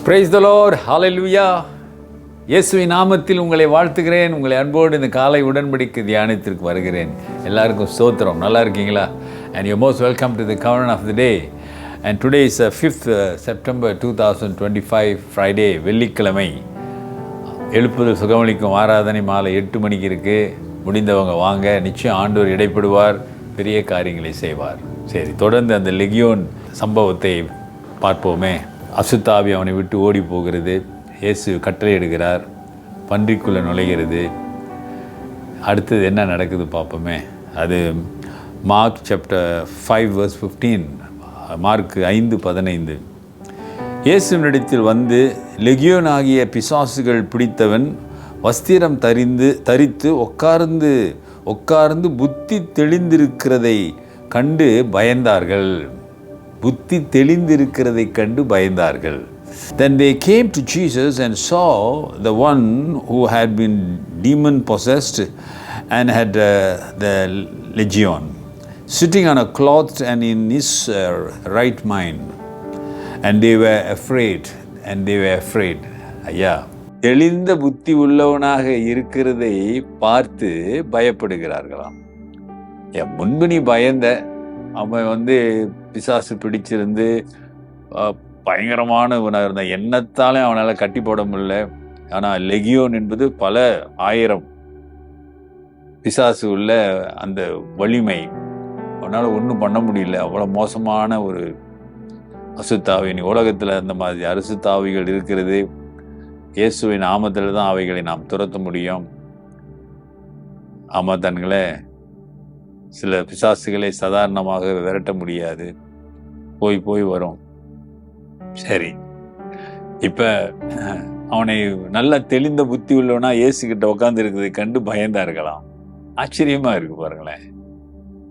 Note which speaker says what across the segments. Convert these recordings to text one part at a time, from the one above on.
Speaker 1: Praise the Lord, ஹல்லேலூயா. இயேசுவின் நாமத்தில் உங்களை வாழ்த்துகிறேன். உங்களை அன்போடு இந்த காலை உடன்படிக்கை தியானத்திற்கு வருகிறேன். எல்லாருக்கும் ஸ்தோத்திரம். நல்லா இருக்கீங்களா? And you most welcome to the govern of the day. And today is 5th September 2025 Friday, வெள்ளிக்கிழமை. எழுப்புதல் சுகமளிக்கும் ஆராதனை மாலை 8 மணிக்கு இருக்குது. முடிந்தவங்க வாங்க. நிச்சயம் ஆண்டவர் இடைப்படுவார், பெரிய காரியங்களை செய்வார். சரி, தொடர்ந்து அந்த லெகியோன் சம்பவத்தை பார்ப்போமே. அசுத்தாவி அவனை விட்டு ஓடி போகிறது. இயேசு கட்டளை எடுக்கிறார், பன்றிக்குள்ளே நுழைகிறது. அடுத்தது என்ன நடக்குது பார்ப்போமே. அது மார்க் சாப்டர் 5 verse 15. மார்க் 5:15. இயேசுவினிடத்தில் வந்து லெகியோன் ஆகிய பிசாசுகள் பிடித்தவன் வஸ்திரம் தரித்து உட்கார்ந்து புத்தி தெளிந்திருக்கிறதை கண்டு பயந்தார்கள். புத்தி தெளிந்திருக்கிறதை கண்டு பயந்தார்கள். Then they came to Jesus and saw the one who had been demon possessed and had the legion sitting on a cloth and in his right mind, and they were afraid. ஐயா, தெளிந்த புத்தி உள்ளவனாக இருக்கிறதை பார்த்து பயப்படுகிறார்களாம். முன்பு நீ பயந்த, அவன் பிசாசு பிடிச்சிருந்து பயங்கரமானவனாக இருந்தான், எண்ணத்தாலே அவனால் கட்டி போட முடியல. ஆனால் லெகியோன் என்பது பல ஆயிரம் பிசாசு உள்ள அந்த வலிமை, அவனால் ஒன்றும் பண்ண முடியல. அவ்வளோ மோசமான ஒரு அசுத்தாவி. உலகத்தில் அந்த மாதிரி அசுத்தாவிகள் இருக்கிறது. இயேசுவின் நாமத்தில் தான் அவைகளை நாம் துரத்த முடியும். ஆமாத்தான்களே, சில பிசாசுகளை சாதாரணமாக விரட்ட முடியாது, போய் வரும். சரி, இப்போ அவனை நல்ல தெளிந்த புத்தி உள்ளவனா இயேசுகிட்ட உட்காந்து இருக்கிறதை கண்டு பயந்தார்களாம். ஆச்சரியமா இருக்கு பாருங்களேன்.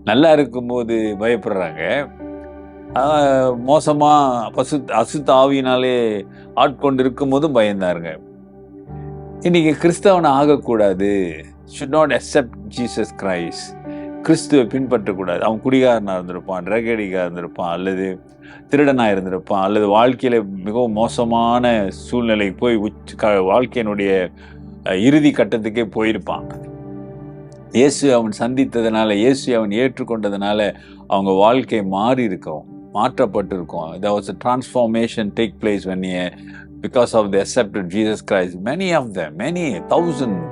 Speaker 1: நல்லா இருக்கும்போது பயப்படுறாங்க, மோசமா அசுத்த ஆவியினாலே ஆட்கொண்டு இருக்கும் போதும் பயந்தாருங்க. இன்னைக்கு கிறிஸ்தவனை ஆகக்கூடாது. should not accept Jesus Christ. கிறிஸ்துவை பின்பற்றக்கூடாது. அவன் குடிகாரனாக இருந்திருப்பான், ட்ரகடிக்காக இருந்திருப்பான், அல்லது திருடனாக இருந்திருப்பான், அல்லது வாழ்க்கையில் மிகவும் மோசமான சூழ்நிலைக்கு போய் வாழ்க்கையினுடைய இறுதி கட்டத்துக்கே போயிருப்பான். இயேசு அவன் சந்தித்ததுனால, இயேசு அவன் ஏற்றுக்கொண்டதுனால அவங்க வாழ்க்கை மாற்றப்பட்டிருக்கும். There was a transformation take place because of the accepted Jesus Christ. Many of them,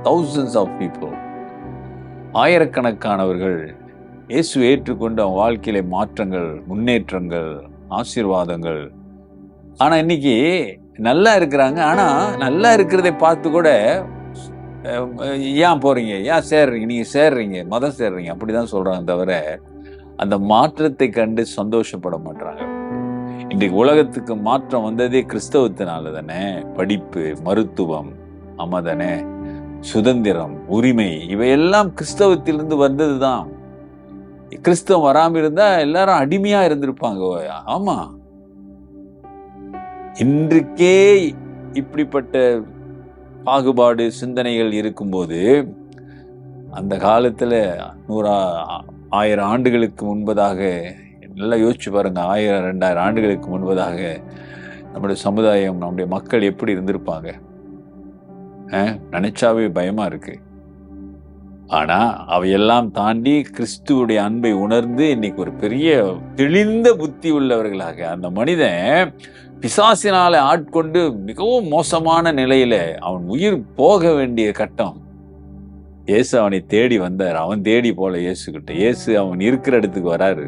Speaker 1: thousands of people, ஆயிரக்கணக்கானவர்கள் இயேசு ஏற்றுக்கொண்டு அவன் வாழ்க்கையில மாற்றங்கள், முன்னேற்றங்கள், ஆசீர்வாதங்கள். ஆனா இன்னைக்கு நல்லா இருக்கிறாங்க. ஆனா நல்லா இருக்கிறதை பார்த்து கூட ஏன் போறீங்க, ஏன் சேர்றீங்க, நீங்க சேர்றீங்க, மதம் சேர்றீங்க, அப்படிதான் சொல்றாங்க தவிர அந்த மாற்றத்தை கண்டு சந்தோஷப்பட மாட்டாங்க. இன்றைக்கு உலகத்துக்கு மாற்றம் வந்ததே கிறிஸ்தவத்தினால தானே. படிப்பு, மருத்துவம், ஆமா தானே, சுதந்திரம், உரிமை, இவையெல்லாம் கிறிஸ்தவத்திலிருந்து வந்தது தான். கிறிஸ்தவம் வராம இருந்தா எல்லாரும் அடிமையா இருந்திருப்பாங்க. ஆமா, இன்றைக்கே இப்படிப்பட்ட பாகுபாடு சிந்தனைகள் இருக்கும்போது, அந்த காலத்துல 1000 ஆண்டுகளுக்கு முன்பதாக, நல்லா யோசிச்சு பாருங்க, 1000-2000 ஆண்டுகளுக்கு முன்பதாக நம்முடைய சமுதாயம், நம்முடைய மக்கள் எப்படி இருந்திருப்பாங்க? நினைச்சாவே பயமா இருக்கு. ஆனா அவையெல்லாம் தாண்டி கிறிஸ்துவுடைய அன்பை உணர்ந்து இன்னைக்கு ஒரு பெரிய தெளிந்த புத்தி உள்ளவர்களாக அந்த மனிதன் பிசாசினால ஆட்கொண்டு மிகவும் மோசமான நிலையில அவன் உயிர் போக வேண்டிய கட்டம். இயேசு அவனை தேடி வந்தார். அவன் தேடி போல இயேசு கிட்ட. இயேசு அவன் இருக்கிற இடத்துக்கு வராரு.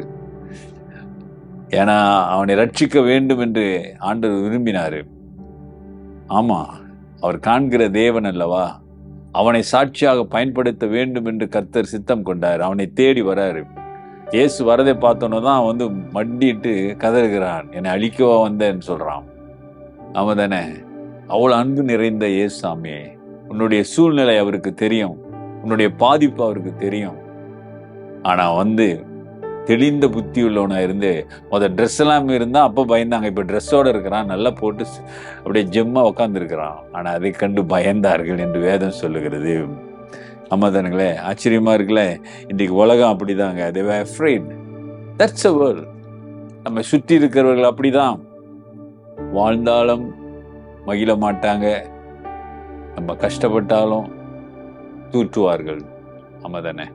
Speaker 1: ஏன்னா அவனை ரட்சிக்க வேண்டும் என்று ஆண்டவர் விரும்பினாரு. ஆமா, அவர் காண்கிற தேவன் அல்லவா. அவனை சாட்சியாக பயன்படுத்த வேண்டும் என்று கர்த்தர் சித்தம் கொண்டார். அவனை தேடி வராரு. இயேசு வரதை பார்த்தோன்னு தான் மண்டிட்டு கதறுகிறான், என்னை அழிக்கவா வந்தேன்னு சொல்றான். ஆமா தானே? அவ்வளவு அன்பு நிறைந்த இயேசுசாமி, உன்னுடைய சூழ்நிலை அவருக்கு தெரியும், உன்னுடைய பாதிப்பு அவருக்கு தெரியும். ஆனா தெளிந்த புத்தி உள்ளவனா இருந்து, ட்ரெஸ் எல்லாம் இருந்தா அப்ப பயந்தாங்க. இப்ப ட்ரெஸ்ஸோட இருக்கிறான், நல்லா போட்டு அப்படியே ஜெம்மா உட்கார்ந்து இருக்கிறான். ஆனா அதை கண்டு பயந்தார்கள் என்று வேதம் சொல்லுகிறது. ஆமா தானுங்களே, ஆச்சரியமா இருக்குல்ல. இன்றைக்கு உலகம் அப்படிதாங்க. they were afraid. That's a world. நம்ம சுற்றி இருக்கிறவர்கள் அப்படிதான். வாழ்ந்தாலும் மகிழ மாட்டாங்க. நம்ம கஷ்டப்பட்டாலும் தூற்றுவார்கள். ஆமா தானே?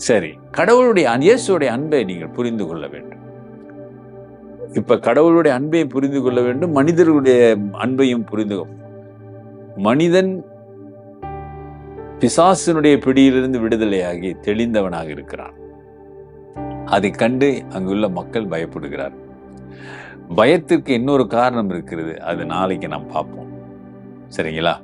Speaker 1: சரி, கடவுளுடைய இயேசுடைய அன்பை நீங்கள் புரிந்து கொள்ள வேண்டும். இப்ப கடவுளுடைய அன்பையும் புரிந்து கொள்ள வேண்டும், மனிதர்களுடைய அன்பையும் புரிந்து. மனிதன் பிசாசினுடைய பிடியிலிருந்து விடுதலையாகி தெளிந்தவனாக இருக்கிறான். அதை கண்டு அங்குள்ள மக்கள் பயப்படுகிறார். பயத்திற்கு இன்னொரு காரணம் இருக்கிறது, அது நாளைக்கு நாம் பார்ப்போம். சரிங்களா?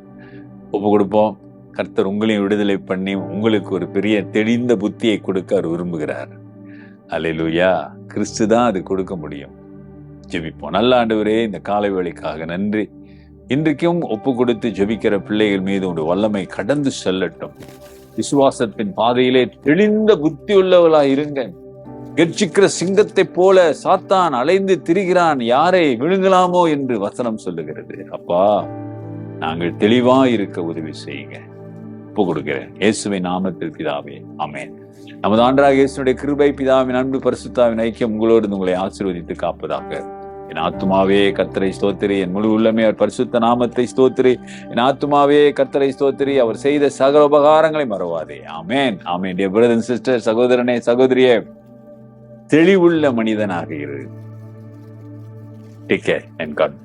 Speaker 1: ஒப்பு கொடுப்போம். கர்த்தர் உங்களையும் விடுதலை பண்ணி உங்களுக்கு ஒரு பெரிய தெளிந்த புத்தியை கொடுக்க அவர் விரும்புகிறார். அல்லேலூயா. கிறிஸ்து தான் அது கொடுக்க முடியும். ஜெபிப்போம். நல்ல ஆண்டவரே, இந்த காலை வேளைக்காக நன்றி. இன்றைக்கும் ஒப்பு கொடுத்து ஜெபிக்கிற பிள்ளைகள் மீது ஒரு வல்லமை கடந்து செல்லட்டும். விசுவாசத்தின் பாதையிலே தெளிந்த புத்தி உள்ளவர்களாய் இருங்க. கெர்ச்சிக்கிற சிங்கத்தை போல சாத்தான் அலைந்து திரிகிறான், யாரை விழுங்கலாமோ என்று வசனம் சொல்லுகிறது. அப்பா, நாங்கள் தெளிவா இருக்க உதவி செய்யுங்க. ஒப்பு கொடுக்கிறேன் இயேசுவின் நாமத்தில் பிதாவே, ஆமென். நமது ஆண்டவராகிய இயேசுவினுடைய கிருபை, பிதாவின் அன்பு, பரிசுத்தாவின் ஐக்கியம் உங்களோடு உங்களை ஆசீர்வதித்து காப்பதாக. என் ஆத்துமாவே கர்த்தரை ஸ்தோத்திரி, என் முழு உள்ளமே அவர் பரிசுத்த நாமத்தை ஸ்தோத்திரி. என் ஆத்துமாவே கர்த்தரை ஸ்தோத்திரி, அவர் செய்த சகல உபகாரங்களை மறவாதே. ஆமென், ஆமென். டியர் பிரதர் அண்ட் சிஸ்டர், சகோதரனே சகோதரியே, தெளிவுள்ள மனிதனாக இரு. Take care and God.